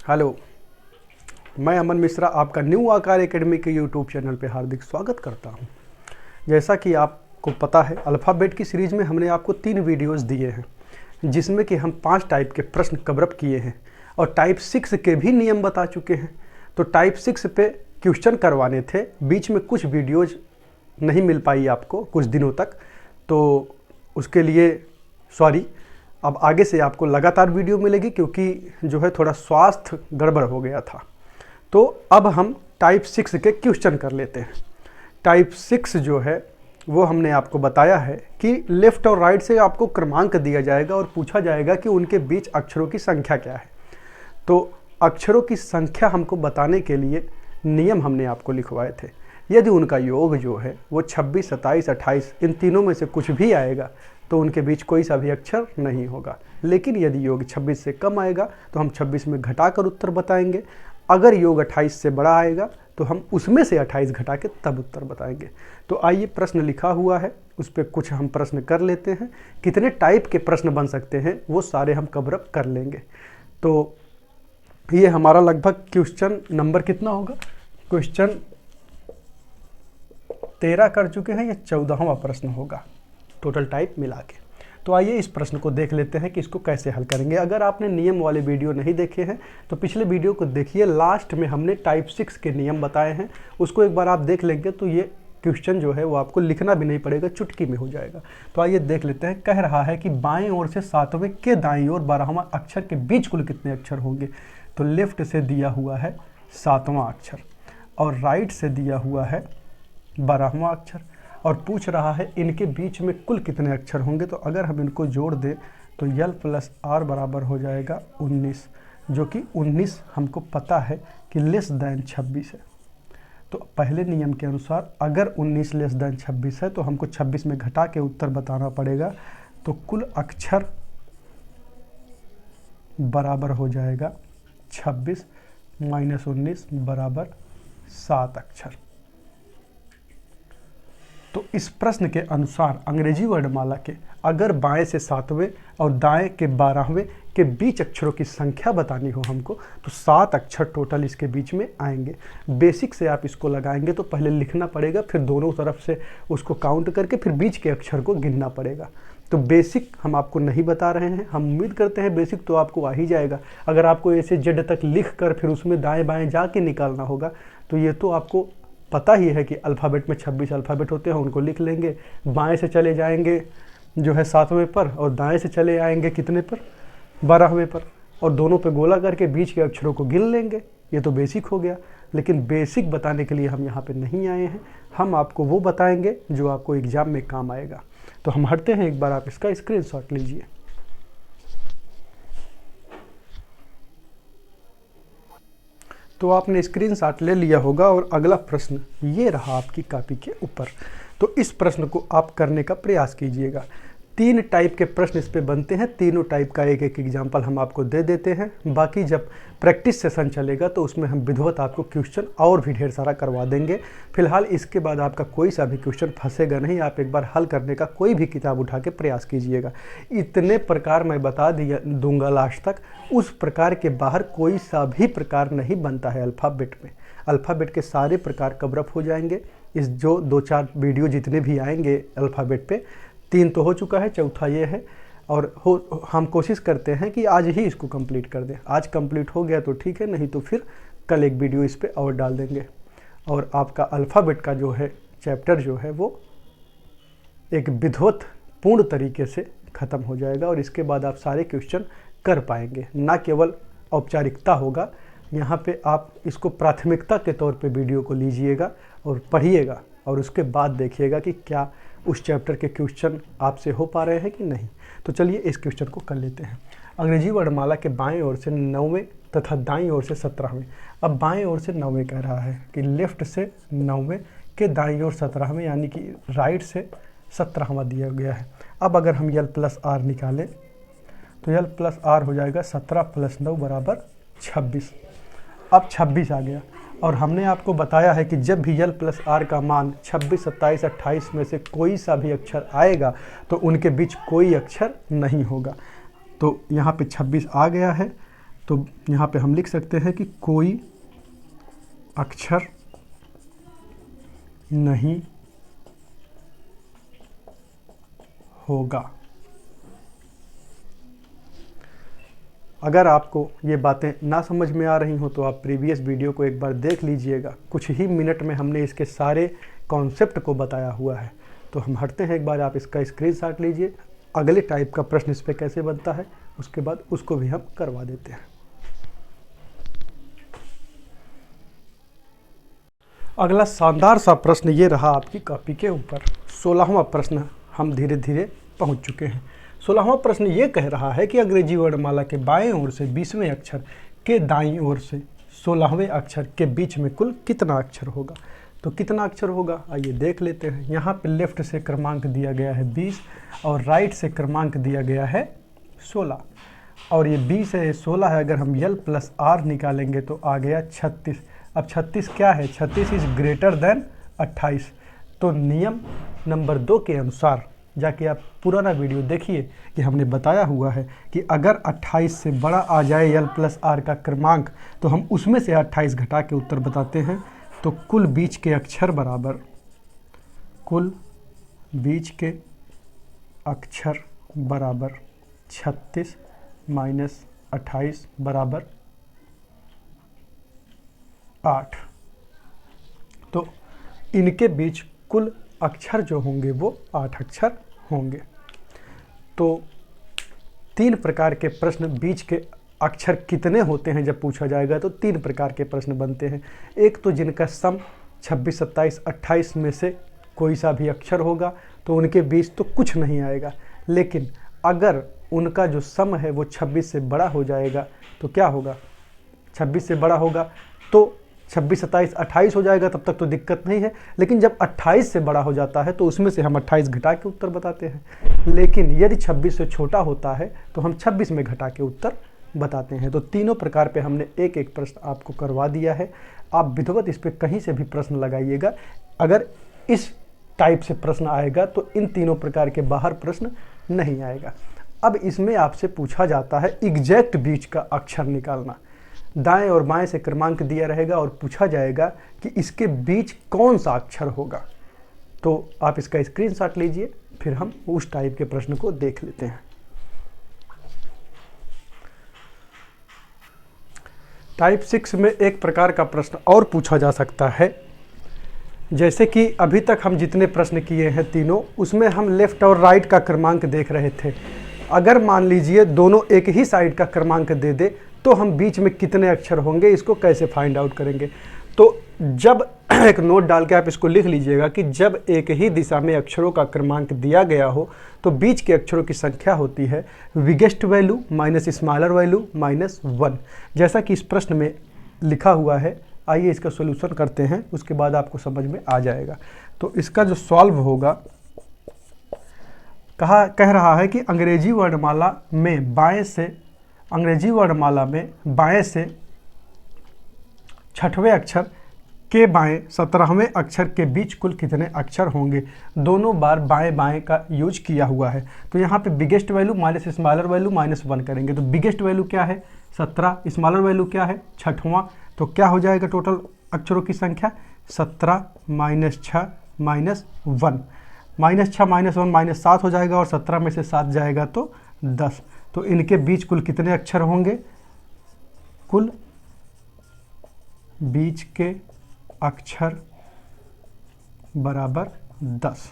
Hello, मैं अमन मिश्रा आपका new आकार एकेडमी के यूट्यूब चैनल पे हार्दिक स्वागत करता हूं। जैसा कि आपको पता है, अल्फ़ाबेट की सीरीज़ में हमने आपको 3 वीडियोस दिए हैं, जिसमें कि हम 5 टाइप के प्रश्न कवरअप किए हैं और टाइप 6 के भी नियम बता चुके हैं। तो टाइप 6 पे क्वेश्चन करवाने थे, बीच में कुछ वीडियोज़ नहीं मिल पाई आपको कुछ दिनों तक, तो उसके लिए सॉरी। अब आगे से आपको लगातार वीडियो मिलेगी, क्योंकि जो है थोड़ा स्वास्थ्य गड़बड़ हो गया था। तो अब हम टाइप 6 के क्वेश्चन कर लेते हैं। टाइप 6 जो है वो हमने आपको बताया है कि लेफ्ट और राइट से आपको क्रमांक दिया जाएगा और पूछा जाएगा कि उनके बीच अक्षरों की संख्या क्या है। तो अक्षरों की संख्या हमको बताने के लिए नियम हमने आपको लिखवाए थे। यदि उनका योग जो है वो 26, 27, 28 इन तीनों में से कुछ भी आएगा तो उनके बीच कोई सा भी अक्षर नहीं होगा। लेकिन यदि योग 26 से कम आएगा तो हम 26 में घटाकर उत्तर बताएंगे। अगर योग 28 से बड़ा आएगा तो हम उसमें से 28 घटा के तब उत्तर बताएंगे। तो आइए, प्रश्न लिखा हुआ है, उस पर कुछ हम प्रश्न कर लेते हैं। कितने टाइप के प्रश्न बन सकते हैं वो सारे हम कवरअप कर लेंगे। तो ये हमारा लगभग क्वेश्चन नंबर कितना होगा, क्वेश्चन 13 कर चुके हैं, ये 14वां प्रश्न होगा टोटल टाइप मिला के। तो आइए इस प्रश्न को देख लेते हैं कि इसको कैसे हल करेंगे। अगर आपने नियम वाले वीडियो नहीं देखे हैं तो पिछले वीडियो को देखिए, लास्ट में हमने टाइप 6 के नियम बताए हैं, उसको एक बार आप देख लेंगे तो ये क्वेश्चन जो है वो आपको लिखना भी नहीं पड़ेगा, चुटकी में हो जाएगा। तो आइए देख लेते हैं। कह रहा है कि बाएं ओर से 7वें के दाईं ओर 12वां अक्षर के बीच कुल कितने अक्षर होंगे। तो लेफ्ट से दिया हुआ है 7वां अक्षर और राइट से दिया हुआ है 12वां अक्षर, और पूछ रहा है इनके बीच में कुल कितने अक्षर होंगे। तो अगर हम इनको जोड़ दें तो यल प्लस आर बराबर हो जाएगा 19, जो कि 19 हमको पता है कि लेस दैन 26 है। तो पहले नियम के अनुसार अगर 19 लेस दैन 26 है तो हमको 26 में घटा के उत्तर बताना पड़ेगा। तो कुल अक्षर बराबर हो जाएगा 26 माइनस 19 बराबर 7 अक्षर। तो इस प्रश्न के अनुसार अंग्रेजी वर्णमाला के अगर बाएं से 7वें और दाएं के 12वें के बीच अक्षरों की संख्या बतानी हो हमको, तो 7 अक्षर टोटल इसके बीच में आएंगे। बेसिक से आप इसको लगाएंगे तो पहले लिखना पड़ेगा, फिर दोनों तरफ से उसको काउंट करके फिर बीच के अक्षर को गिनना पड़ेगा। तो बेसिक हम आपको नहीं बता रहे हैं, हम उम्मीद करते हैं बेसिक तो आपको आ ही जाएगा। अगर आपको ऐसे जेड तक लिख कर फिर उसमें दाएँ बाएँ जाके निकालना होगा तो ये तो आपको पता ही है कि अल्फ़ाबेट में 26 अल्फ़ाबेट होते हैं, उनको लिख लेंगे। बाएं से चले जाएंगे जो है 7वें पर और दाएं से चले आएंगे कितने पर, 12वें पर, और दोनों पे गोला करके बीच के अक्षरों को गिन लेंगे। ये तो बेसिक हो गया। लेकिन बेसिक बताने के लिए हम यहाँ पे नहीं आए हैं, हम आपको वो बताएंगे जो आपको एग्ज़ाम में काम आएगा। तो हम हटते हैं, एक बार आप इसका स्क्रीनशॉट लीजिए। तो आपने स्क्रीनशॉट ले लिया होगा और अगला प्रश्न ये रहा आपकी कॉपी के ऊपर। तो इस प्रश्न को आप करने का प्रयास कीजिएगा। 3 टाइप के प्रश्न इस पे बनते हैं, तीनों टाइप का एक एक एग्जाम्पल हम आपको दे देते हैं। बाकी जब प्रैक्टिस सेशन चलेगा तो उसमें हम विधिवत आपको क्वेश्चन और भी ढेर सारा करवा देंगे। फिलहाल इसके बाद आपका कोई सा भी क्वेश्चन फंसेगा नहीं, आप एक बार हल करने का कोई भी किताब उठा के प्रयास कीजिएगा। इतने प्रकार मैं बता दूंगा लास्ट तक, उस प्रकार के बाहर कोई सा भी प्रकार नहीं बनता है अल्फ़ाबेट में। अल्फ़ाबेट के सारे प्रकार कवरअप हो जाएंगे। इस जो 2-4 वीडियो जितने भी आएंगे अल्फ़ाबेट पे, 3 तो हो चुका है, चौथा ये है, और हम कोशिश करते हैं कि आज ही इसको कंप्लीट कर दें। आज कंप्लीट हो गया तो ठीक है, नहीं तो फिर कल एक वीडियो इस पे और डाल देंगे। और आपका अल्फ़ाबेट का जो है चैप्टर जो है वो एक विधिवत पूर्ण तरीके से ख़त्म हो जाएगा और इसके बाद आप सारे क्वेश्चन कर पाएंगे। ना केवल औपचारिकता होगा, यहाँ पे आप इसको प्राथमिकता के तौर पे वीडियो को लीजिएगा और पढ़िएगा और उसके बाद देखिएगा कि क्या उस चैप्टर के क्वेश्चन आपसे हो पा रहे हैं कि नहीं। तो चलिए इस क्वेश्चन को कर लेते हैं। अंग्रेजी वर्णमाला के बाएं ओर से 9वें तथा दाईं ओर से 17वें। अब बाएं ओर से 9वें कह रहा है कि लेफ्ट से 9वें के दाईं ओर 17वें, यानी कि राइट से 17वां दिया गया है। अब अगर हम यल प्लस आर निकालें तो यल प्लस आर हो जाएगा 17 + 9 बराबर 26। अब 26 आ गया और हमने आपको बताया है कि जब भी यल प्लस आर का मान 26, 27, 28 में से कोई सा भी अक्षर आएगा तो उनके बीच कोई अक्षर नहीं होगा। तो यहाँ पे 26 आ गया है। तो यहाँ पे हम लिख सकते हैं कि कोई अक्षर नहीं होगा। अगर आपको ये बातें ना समझ में आ रही हो तो आप प्रीवियस वीडियो को एक बार देख लीजिएगा, कुछ ही मिनट में हमने इसके सारे कॉन्सेप्ट को बताया हुआ है। तो हम हटते हैं, एक बार आप इसका स्क्रीनशॉट लीजिए, अगले टाइप का प्रश्न इस पर कैसे बनता है उसके बाद उसको भी हम करवा देते हैं। अगला शानदार सा प्रश्न ये रहा आपकी कॉपी के ऊपर। 16वां प्रश्न हम धीरे धीरे पहुंच चुके हैं। 16वां प्रश्न ये कह रहा है कि अंग्रेजी वर्णमाला के बाएं ओर से 20वें अक्षर के दाईं ओर से 16वें अक्षर के बीच में कुल कितना अक्षर होगा। तो कितना अक्षर होगा आइए देख लेते हैं। यहाँ पे लेफ्ट से क्रमांक दिया गया है 20 और राइट से क्रमांक दिया गया है 16 और ये 20 है, 16 है। अगर हम यल प्लस आर निकालेंगे तो आ गया 36। अब 36 क्या है, 36 इज ग्रेटर देन 28। तो नियम नंबर 2 के अनुसार जाके आप पुराना वीडियो देखिए कि हमने बताया हुआ है कि अगर 28 से बड़ा आ जाए यल प्लस आर का क्रमांक तो हम उसमें से 28 घटा के उत्तर बताते हैं। तो कुल बीच के अक्षर बराबर कुल बीच के अक्षर बराबर 36 माइनस 28 बराबर 8। तो इनके बीच कुल अक्षर जो होंगे वो 8 अक्षर होंगे। तो 3 प्रकार के प्रश्न बीच के अक्षर कितने होते हैं जब पूछा जाएगा तो 3 प्रकार के प्रश्न बनते हैं। एक तो जिनका सम 26, 27, 28 में से कोई सा भी अक्षर होगा तो उनके बीच तो कुछ नहीं आएगा। लेकिन अगर उनका जो सम है वो 26 से बड़ा हो जाएगा तो क्या होगा, 26 से बड़ा होगा तो 26, 27, 28 हो जाएगा, तब तक तो दिक्कत नहीं है। लेकिन जब 28 से बड़ा हो जाता है तो उसमें से हम 28 घटा के उत्तर बताते हैं। लेकिन यदि 26 से छोटा होता है तो हम 26 में घटा के उत्तर बताते हैं। तो तीनों प्रकार पे हमने एक एक प्रश्न आपको करवा दिया है। आप विधिवत इस पे कहीं से भी प्रश्न लगाइएगा। अगर इस टाइप से प्रश्न आएगा तो इन तीनों प्रकार के बाहर प्रश्न नहीं आएगा। अब इसमें आपसे पूछा जाता है एग्जैक्ट बीच का अक्षर निकालना। दाएं और बाएं से क्रमांक दिया रहेगा और पूछा जाएगा कि इसके बीच कौन सा अक्षर होगा। तो आप इसका स्क्रीनशॉट लीजिए, फिर हम उस टाइप के प्रश्न को देख लेते हैं। टाइप 6 में एक प्रकार का प्रश्न और पूछा जा सकता है। जैसे कि अभी तक हम जितने प्रश्न किए हैं तीनों, उसमें हम लेफ्ट और राइट का क्रमांक देख रहे थे। अगर मान लीजिए दोनों एक ही साइड का क्रमांक दे दे तो हम बीच में कितने अक्षर होंगे, इसको कैसे फाइंड आउट करेंगे। तो जब एक नोट डाल के आप इसको लिख लीजिएगा कि जब एक ही दिशा में अक्षरों का क्रमांक दिया गया हो तो बीच के अक्षरों की संख्या होती है biggest value minus smaller value minus 1, जैसा कि इस प्रश्न में लिखा हुआ है। आइए इसका सॉल्यूशन करते हैं, उसके बाद आपको समझ में आ जाएगा। तो इसका जो सॉल्व होगा, कह रहा है कि अंग्रेजी वर्णमाला में बाएं से 6वें अक्षर के बाएं 17वें अक्षर के बीच कुल कितने अक्षर होंगे। दोनों बार बाएं बाएं का यूज किया हुआ है। तो यहाँ पे biggest value minus smaller value minus 1 करेंगे। तो बिगेस्ट वैल्यू क्या है 17, स्मॉलर वैल्यू क्या है 6वां। तो क्या हो जाएगा टोटल अक्षरों की संख्या 17 minus 6 minus 1, minus 6 minus 1 minus 7 हो जाएगा और 17 में से 7 जाएगा तो 10। तो इनके बीच कुल कितने अक्षर होंगे, कुल बीच के अक्षर बराबर 10।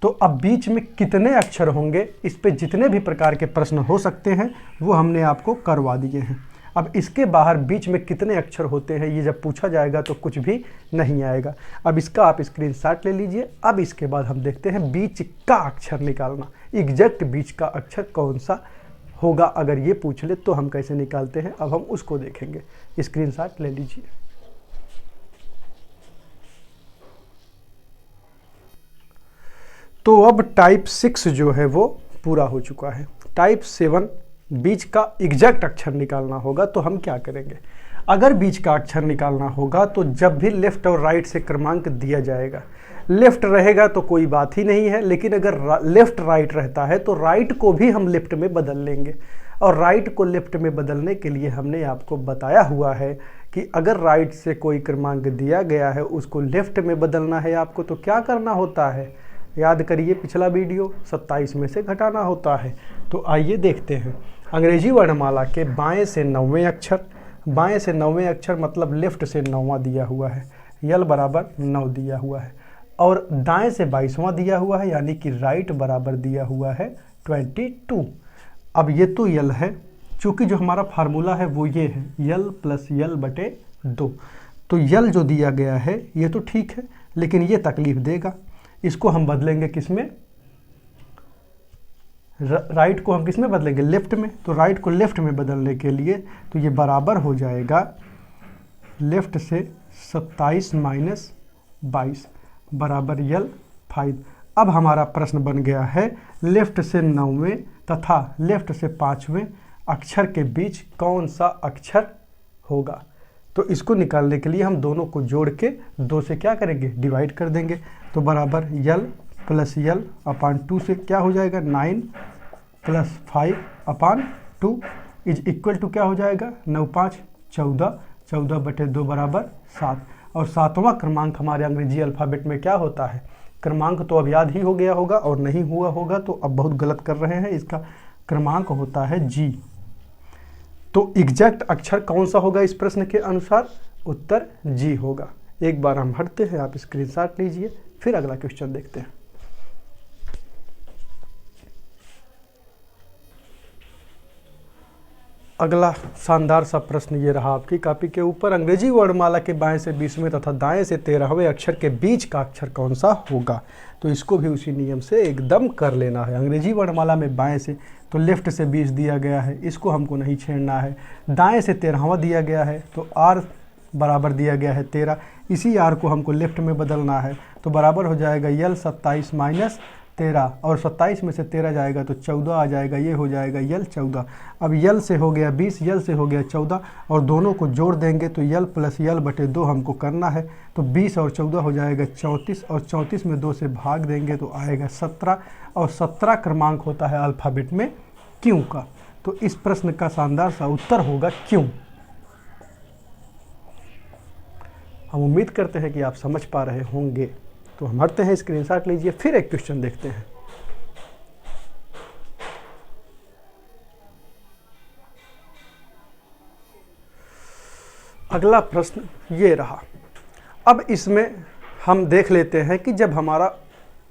तो अब बीच में कितने अक्षर होंगे, इस पे जितने भी प्रकार के प्रश्न हो सकते हैं वो हमने आपको करवा दिए हैं। अब इसके बाहर बीच में कितने अक्षर होते हैं ये जब पूछा जाएगा तो कुछ भी नहीं आएगा। अब इसका आप स्क्रीनशॉट ले लीजिए। अब इसके बाद हम देखते हैं बीच का अक्षर निकालना, एग्जैक्ट बीच का अक्षर कौन सा होगा। अगर ये पूछ ले तो हम कैसे निकालते हैं, अब हम उसको देखेंगे। स्क्रीनशॉट ले लीजिए। तो अब टाइप 6 जो है वो पूरा हो चुका है। टाइप 7 बीच का एग्जैक्ट अक्षर निकालना होगा। तो हम क्या करेंगे, अगर बीच का अक्षर निकालना होगा तो जब भी लेफ्ट और राइट से क्रमांक दिया जाएगा, लेफ्ट रहेगा तो कोई बात ही नहीं है, लेकिन अगर लेफ्ट राइट रहता है तो राइट को भी हम लेफ्ट में बदल लेंगे। और राइट को लेफ्ट में बदलने के लिए हमने आपको बताया हुआ है कि अगर राइट से कोई क्रमांक दिया गया है उसको लेफ्ट में बदलना है आपको, तो क्या करना होता है, याद करिए पिछला वीडियो, 27 में से घटाना होता है। तो आइए देखते हैं। अंग्रेजी वर्णमाला के बाएं से 9वें अक्षर, बाएं से 9वें अक्षर मतलब लेफ्ट से 9वां दिया हुआ है, यल बराबर 9 दिया हुआ है, और दाएं से 22वां दिया हुआ है, यानी कि राइट बराबर दिया हुआ है 22। अब ये तो यल है, चूंकि जो हमारा फार्मूला है वो ये है, यल प्लस यल बटे 2। तो यल जो दिया गया है ये तो ठीक है, लेकिन ये तकलीफ देगा। इसको हम बदलेंगे किस में, राइट को हम किस में बदलेंगे, लेफ्ट में। तो राइट को लेफ्ट में बदलने के लिए तो ये बराबर हो जाएगा लेफ्ट से 27 माइनस 22 बराबर यल 5। अब हमारा प्रश्न बन गया है लेफ्ट से 9वें तथा लेफ्ट से 5वें अक्षर के बीच कौन सा अक्षर होगा। तो इसको निकालने के लिए हम दोनों को जोड़ के 2 से क्या करेंगे, डिवाइड कर देंगे। तो बराबर यल प्लस यल अपान 2 से क्या हो जाएगा, 9 plus 5 upon 2 is equal to क्या हो जाएगा, 9 5 14, 14 बटे 2 बराबर 7। और 7वां क्रमांक हमारे अंग्रेजी अल्फ़ाबेट में क्या होता है, क्रमांक तो अब याद ही हो गया होगा और नहीं हुआ होगा तो अब बहुत गलत कर रहे हैं, इसका क्रमांक होता है जी। तो एग्जैक्ट अक्षर कौन सा होगा इस प्रश्न के अनुसार, उत्तर जी होगा। एक बार हम हटते हैं, आप स्क्रीनशॉट लीजिए, फिर अगला क्वेश्चन देखते हैं। अगला शानदार सा प्रश्न ये रहा आपकी कॉपी के ऊपर। अंग्रेजी वर्णमाला के बाएं से 20वें तथा दाएं से 13वें अक्षर के बीच का अक्षर कौन सा होगा। तो इसको भी उसी नियम से एकदम कर लेना है। अंग्रेजी वर्णमाला में बाएं से तो लेफ्ट से 20 दिया गया है, इसको हमको नहीं छेड़ना है। दाएं से 13वां दिया गया है तो आर बराबर दिया गया है 13, इसी आर को हमको लेफ्ट में बदलना है। तो बराबर हो जाएगा यल 27 माइनस 13, और 27 में से 13 जाएगा तो 14 आ जाएगा, ये हो जाएगा यल 14। अब यल से हो गया 20, यल से हो गया 14, और दोनों को जोड़ देंगे तो यल प्लस यल बटे 2 हमको करना है। तो 20 और 14 हो जाएगा 34, और 34 में 2 से भाग देंगे तो आएगा 17, और 17 क्रमांक होता है अल्फ़ाबेट में क्यों का। तो इस प्रश्न का शानदार सा उत्तर होगा क्यों। हम उम्मीद करते हैं कि आप समझ पा रहे होंगे। तो हम हटते हैं, स्क्रीनशॉट लीजिए, फिर एक क्वेश्चन देखते हैं। अगला प्रश्न ये रहा। अब इसमें हम देख लेते हैं कि जब हमारा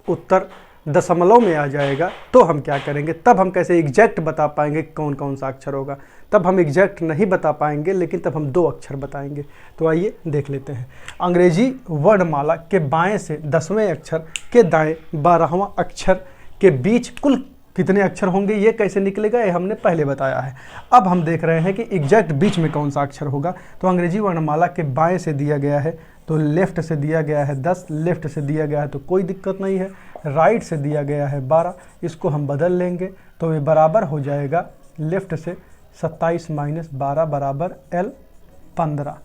उत्तर दशमलव में आ जाएगा तो हम क्या करेंगे, तब हम कैसे एग्जैक्ट बता पाएंगे कौन कौन सा अक्षर होगा। तब हम एग्जैक्ट नहीं बता पाएंगे, लेकिन तब हम 2 अक्षर बताएंगे। तो आइए देख लेते हैं। अंग्रेजी वर्णमाला के बाएं से 10वें अक्षर के दाएं 12वां अक्षर के बीच कुल कितने अक्षर होंगे, ये कैसे निकलेगा, ये हमने पहले बताया है। अब हम देख रहे हैं कि एग्जैक्ट बीच में कौन सा अक्षर होगा। तो अंग्रेजी वर्णमाला के बाएं से दिया गया है तो लेफ्ट से दिया गया है 10, लेफ्ट से दिया गया है तो कोई दिक्कत नहीं है। राइट से दिया गया है 12, इसको हम बदल लेंगे तो ये बराबर हो जाएगा लेफ्ट से 27 माइनस 12 बराबर L 15।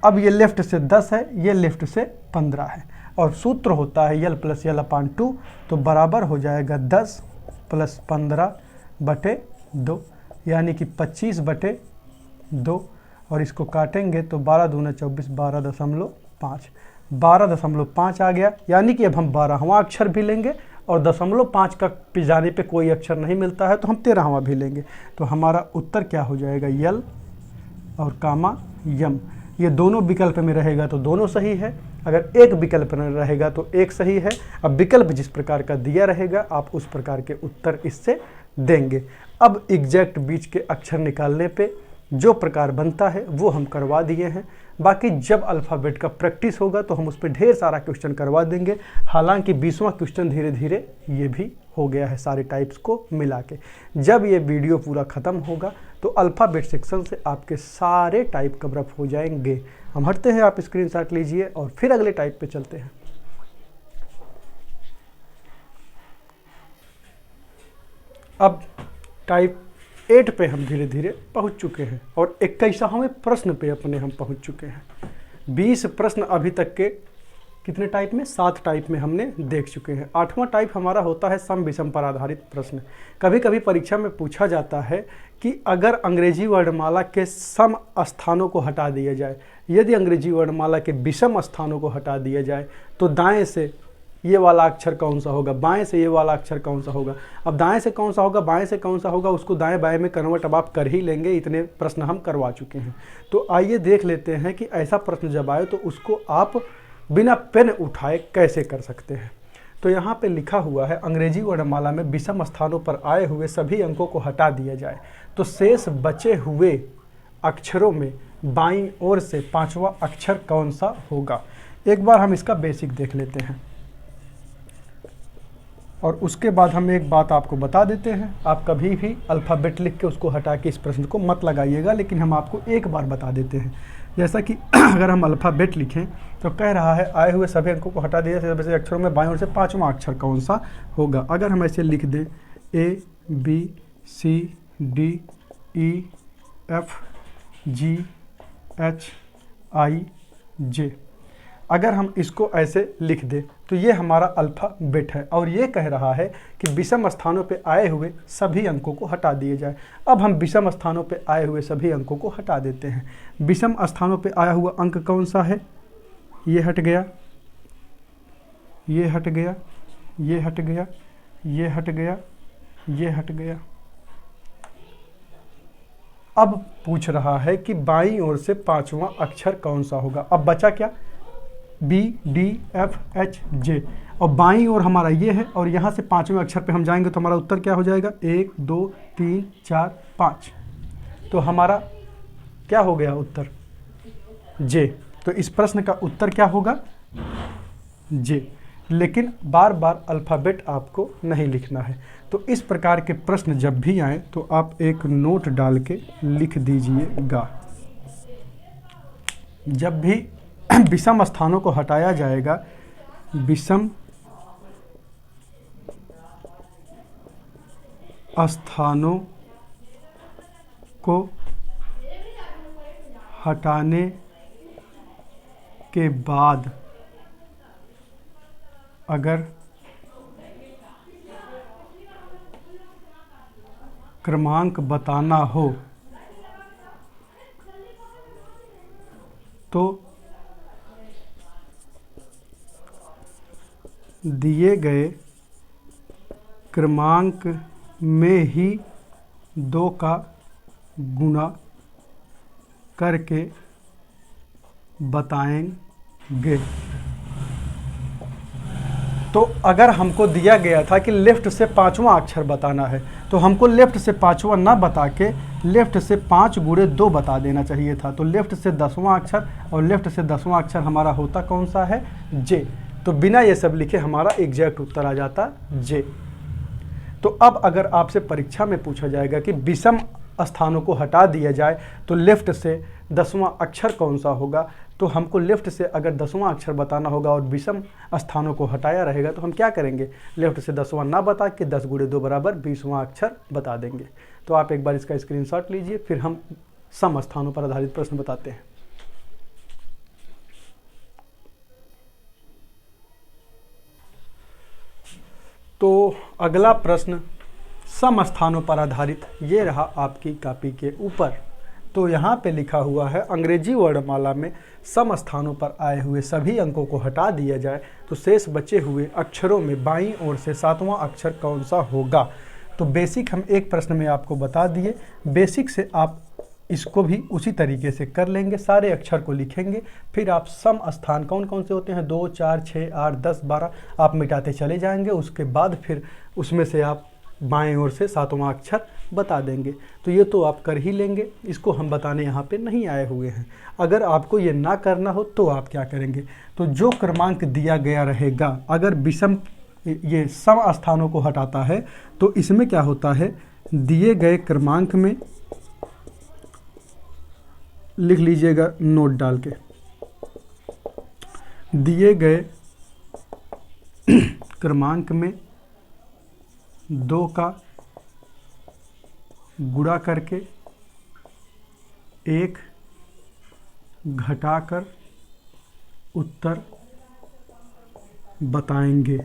अब ये लेफ्ट से 10 है, ये लेफ्ट से 15 है, और सूत्र होता है यल प्लस यल अपान 2। तो बराबर हो जाएगा 10 प्लस 15 बटे 2, यानी कि 25 बटे 2, और इसको काटेंगे तो 12 दूना 24, 12.5, 12.5 आ गया। यानी कि अब हम 12वां अक्षर भी लेंगे, और 0.5 का पिजाने पे कोई अक्षर नहीं मिलता है तो हम 13वां भी लेंगे। तो हमारा उत्तर क्या हो जाएगा, यल और कामा यम। ये दोनों विकल्प में रहेगा तो दोनों सही है, अगर एक विकल्प में रहेगा तो एक सही है। अब विकल्प जिस प्रकार का दिया रहेगा आप उस प्रकार के उत्तर इससे देंगे। अब एग्जैक्ट बीच के अक्षर निकालने पे जो प्रकार बनता है वो हम करवा दिए हैं। बाकी जब अल्फ़ाबेट का प्रैक्टिस होगा तो हम उस पर ढेर सारा क्वेश्चन करवा देंगे। हालांकि 20वां क्वेश्चन धीरे धीरे ये भी हो गया है सारे टाइप्स को मिला के। जब ये वीडियो पूरा ख़त्म होगा तो अल्फ़ाबेट सेक्शन से आपके सारे टाइप कवर अप हो जाएंगे। हम हटते हैं, आप स्क्रीनशॉट लीजिए और फिर अगले टाइप पे चलते हैं। अब टाइप 8 पे हम धीरे धीरे पहुंच चुके हैं और 21वें प्रश्न पे अपने हम पहुंच चुके हैं। 20 प्रश्न अभी तक के कितने टाइप में? 7 टाइप में हमने देख चुके हैं। 8वां टाइप हमारा होता है सम विषम पर आधारित प्रश्न। कभी कभी परीक्षा में पूछा जाता है कि अगर अंग्रेजी वर्णमाला के सम स्थानों को हटा दिया जाए, यदि अंग्रेजी वर्णमाला के विषम स्थानों को हटा दिया जाए तो दाएं से ये वाला अक्षर कौन सा होगा, बाएं से ये वाला अक्षर कौन सा होगा। अब दाएं से कौन सा होगा, बाएं से कौन सा होगा, उसको दाएं बाएं में कन्वर्ट अब आप कर ही लेंगे, इतने प्रश्न हम करवा चुके हैं। तो आइए देख लेते हैं कि ऐसा प्रश्न जब आए तो उसको आप बिना पेन उठाए कैसे कर सकते हैं। तो यहाँ पे लिखा हुआ है अंग्रेजी वर्णमाला में विषम स्थानों पर आए हुए सभी अंकों को हटा दिया जाए तो शेष बचे हुए अक्षरों में बाईं ओर से 5वां अक्षर कौन सा होगा। एक बार हम इसका बेसिक देख लेते हैं और उसके बाद हम एक बात आपको बता देते हैं। आप कभी भी अल्फ़ाबेट लिख के उसको हटा के इस प्रश्न को मत लगाइएगा, लेकिन हम आपको एक बार बता देते हैं। जैसा कि अगर हम अल्फ़ाबेट लिखें तो कह रहा है आए हुए सभी अंकों को हटा दिया जाए अक्षरों में बाईं ओर से 5वां अक्षर कौन सा होगा। अगर हम ऐसे लिख दें ABCDEFGHIJ, अगर हम इसको ऐसे लिख दें तो ये हमारा अल्फ़ाबेट है और ये कह रहा है कि विषम स्थानों पे आए हुए सभी अंकों को हटा दिए जाए। अब हम विषम स्थानों पे आए हुए सभी अंकों को हटा देते हैं। विषम स्थानों पे आया हुआ अंक कौन सा है? ये हट गया, ये हट गया, ये हट गया, ये हट गया, ये हट गया। अब पूछ रहा है कि बाईं ओर से 5वां अक्षर कौन सा होगा। अब बचा क्या? BDFHJ और बाईं ओर हमारा ये है और यहाँ से 5वें अक्षर पे हम जाएंगे तो हमारा उत्तर क्या हो जाएगा? 1 2 3 4 5। तो हमारा क्या हो गया उत्तर? J। तो इस प्रश्न का उत्तर क्या होगा? J। लेकिन बार बार अल्फ़ाबेट आपको नहीं लिखना है। तो इस प्रकार के प्रश्न जब भी आए तो आप एक नोट डाल के लिख दीजिएगा। जब भी विषम स्थानों को हटाया जाएगा, विषम स्थानों को हटाने के बाद अगर क्रमांक बताना हो तो दिए गए क्रमांक में ही 2 का गुणा करके बताएंगे। तो अगर हमको दिया गया था कि लेफ्ट से 5वां अक्षर बताना है तो हमको लेफ्ट से 5वां ना बता के लेफ्ट से 5 गुणे 2 बता देना चाहिए था। तो लेफ्ट से 10वां अक्षर और लेफ्ट से 10वां अक्षर हमारा होता कौन सा है? जे। तो बिना ये सब लिखे हमारा एग्जैक्ट उत्तर आ जाता जे। तो अब अगर आपसे परीक्षा में पूछा जाएगा कि विषम स्थानों को हटा दिया जाए तो लेफ्ट से 10वां अक्षर कौन सा होगा, तो हमको लेफ्ट से अगर 10वां अक्षर बताना होगा और विषम स्थानों को हटाया रहेगा तो हम क्या करेंगे? लेफ्ट से 10वां ना बता के 10 गुणे 2 बराबर 20वां अक्षर बता देंगे। तो आप एक बार इसका स्क्रीनशॉट लीजिए, फिर हम सम स्थानों पर आधारित प्रश्न बताते हैं। तो अगला प्रश्न सम स्थानों पर आधारित ये रहा आपकी कॉपी के ऊपर। तो यहाँ पे लिखा हुआ है अंग्रेजी वर्णमाला में सम स्थानों पर आए हुए सभी अंकों को हटा दिया जाए तो शेष बचे हुए अक्षरों में बाईं ओर से 7वां अक्षर कौन सा होगा। तो बेसिक हम एक प्रश्न में आपको बता दिए। बेसिक से आप इसको भी उसी तरीके से कर लेंगे, सारे अक्षर को लिखेंगे, फिर आप सम स्थान कौन कौन से होते हैं 2 4 6 8 10 12 आप मिटाते चले जाएंगे। उसके बाद फिर उसमें से आप बाएं ओर से 7वां अक्षर बता देंगे। तो ये तो आप कर ही लेंगे, इसको हम बताने यहाँ पे नहीं आए हुए हैं। अगर आपको ये ना करना हो तो आप क्या करेंगे? तो जो क्रमांक दिया गया रहेगा, अगर विषम ये सम स्थानों को हटाता है तो इसमें क्या होता है? दिए गए क्रमांक में लिख लीजिएगा नोट डाल के, दिए गए क्रमांक में 2 का गुणा करके 1 घटाकर उत्तर बताएंगे।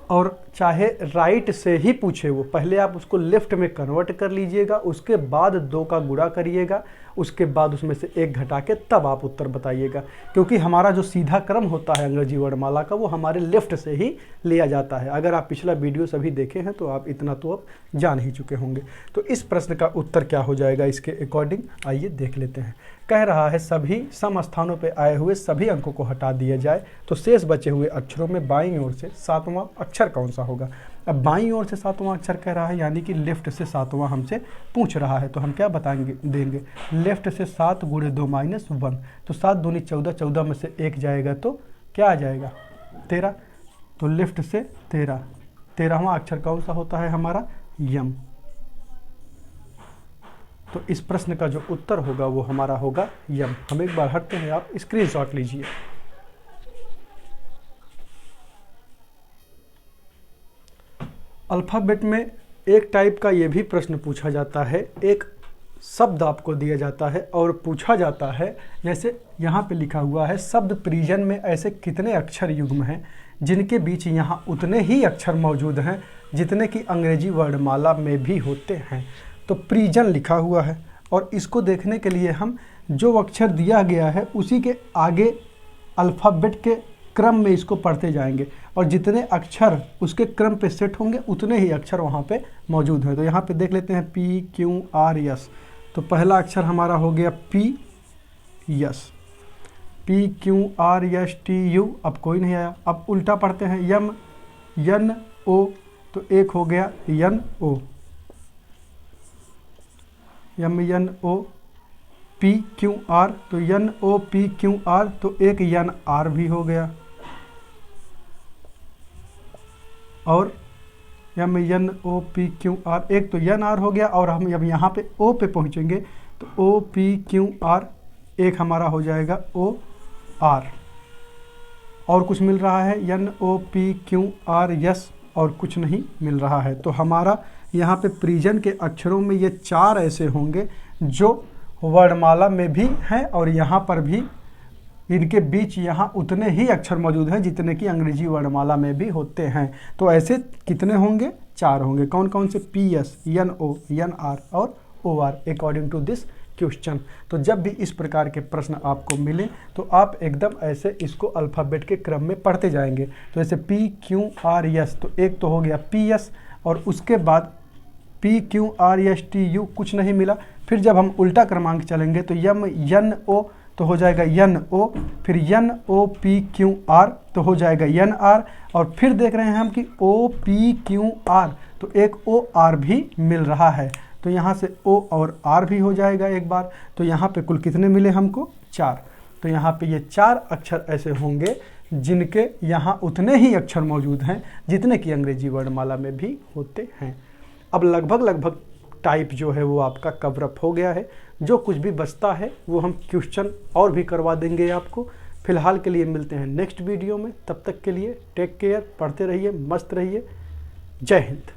और चाहे राइट से ही पूछे वो, पहले आप उसको लेफ्ट में कन्वर्ट कर लीजिएगा, उसके बाद 2 का गुणा करिएगा, उसके बाद उसमें से 1 घटा के तब आप उत्तर बताइएगा। क्योंकि हमारा जो सीधा क्रम होता है अंग्रेजी वर्णमाला का, वो हमारे लेफ्ट से ही लिया जाता है। अगर आप पिछला वीडियो सभी देखे हैं तो आप इतना तो अब जान ही चुके होंगे। तो इस प्रश्न का उत्तर क्या हो जाएगा इसके अकॉर्डिंग, आइए देख लेते हैं। कह रहा है सभी सम स्थानों पर आए हुए सभी अंकों को हटा दिया जाए तो शेष बचे हुए अक्षरों में बाईं ओर से 7वां अक्षर कौन सा होगा। अब बाईं ओर से 7वां अक्षर कह रहा है, यानी कि लेफ्ट से 7वां हमसे पूछ रहा है। तो हम क्या बताएंगे, देंगे लेफ्ट से 7 × 2 - 1, तो 7 दूनी 14, 14 में से 1 जाएगा तो क्या आ जाएगा 13। तो लेफ्ट से 13, 13वां अक्षर कौन सा होता है हमारा, यम। तो इस प्रश्न का जो उत्तर होगा वो हमारा होगा यम। हम एक बार हटते हैं, आप स्क्रीनशॉट लीजिए। अल्फ़ाबेट में एक टाइप का ये भी प्रश्न पूछा जाता है, एक शब्द आपको दिया जाता है और पूछा जाता है, जैसे यहाँ पे लिखा हुआ है शब्द प्रिजन में ऐसे कितने अक्षर युग्म हैं जिनके बीच यहाँ उतने ही अक्षर मौजूद हैं जितने कि अंग्रेजी वर्णमाला में भी होते हैं। तो प्रिजन लिखा हुआ है और इसको देखने के लिए हम जो अक्षर दिया गया है उसी के आगे अल्फ़ाबेट के क्रम में इसको पढ़ते जाएंगे और जितने अक्षर उसके क्रम पे सेट होंगे उतने ही अक्षर वहाँ पे मौजूद हैं। तो यहाँ पे देख लेते हैं P Q R S। तो पहला अक्षर हमारा हो गया P, yes, P Q R S T U। अब कोई नहीं आया, अब उल्टा पढ़ते हैं M N O, तो एक हो गया N O, M N O P Q R, तो N O P Q R, तो एक N R भी हो गया। और M N O P Q R, एक तो N R हो गया। और हम अब यहाँ पे O पे पहुँचेंगे तो O P Q R, एक हमारा हो जाएगा O R। और कुछ मिल रहा है N O P Q R S, और कुछ नहीं मिल रहा है। तो हमारा यहाँ पे प्रिजन के अक्षरों में ये 4 ऐसे होंगे जो वर्णमाला में भी हैं और यहाँ पर भी इनके बीच यहाँ उतने ही अक्षर मौजूद हैं जितने कि अंग्रेजी वर्णमाला में भी होते हैं। तो ऐसे कितने होंगे, 4 होंगे। कौन कौन से, PS, NO, NR और OR according to this question. तो जब भी इस प्रकार के प्रश्न आपको मिले तो आप एकदम ऐसे इसको अल्फ़ाबेट के क्रम में पढ़ते जाएंगे। तो जैसे P Q R S, तो एक तो हो गया PS और उसके बाद P Q R S T U, कुछ नहीं मिला। फिर जब हम उल्टा क्रमांक चलेंगे तो M N O, तो हो जाएगा N O, फिर N O P Q R, तो हो जाएगा N R, और फिर देख रहे हैं हम कि O P Q R, तो एक O R भी मिल रहा है। तो यहाँ से O और R भी हो जाएगा एक बार। तो यहाँ पे कुल कितने मिले हमको, 4। तो यहाँ पे ये 4 अक्षर ऐसे होंगे जिनके यहाँ उतने ही अक्षर मौजूद हैं जितने कि अंग्रेजी वर्णमाला में भी होते हैं। अब लगभग टाइप जो है वो आपका कवर अप हो गया है। जो कुछ भी बचता है वो हम क्वेश्चन और भी करवा देंगे आपको। फिलहाल के लिए मिलते हैं नेक्स्ट वीडियो में, तब तक के लिए टेक केयर, पढ़ते रहिए, मस्त रहिए। जय हिंद।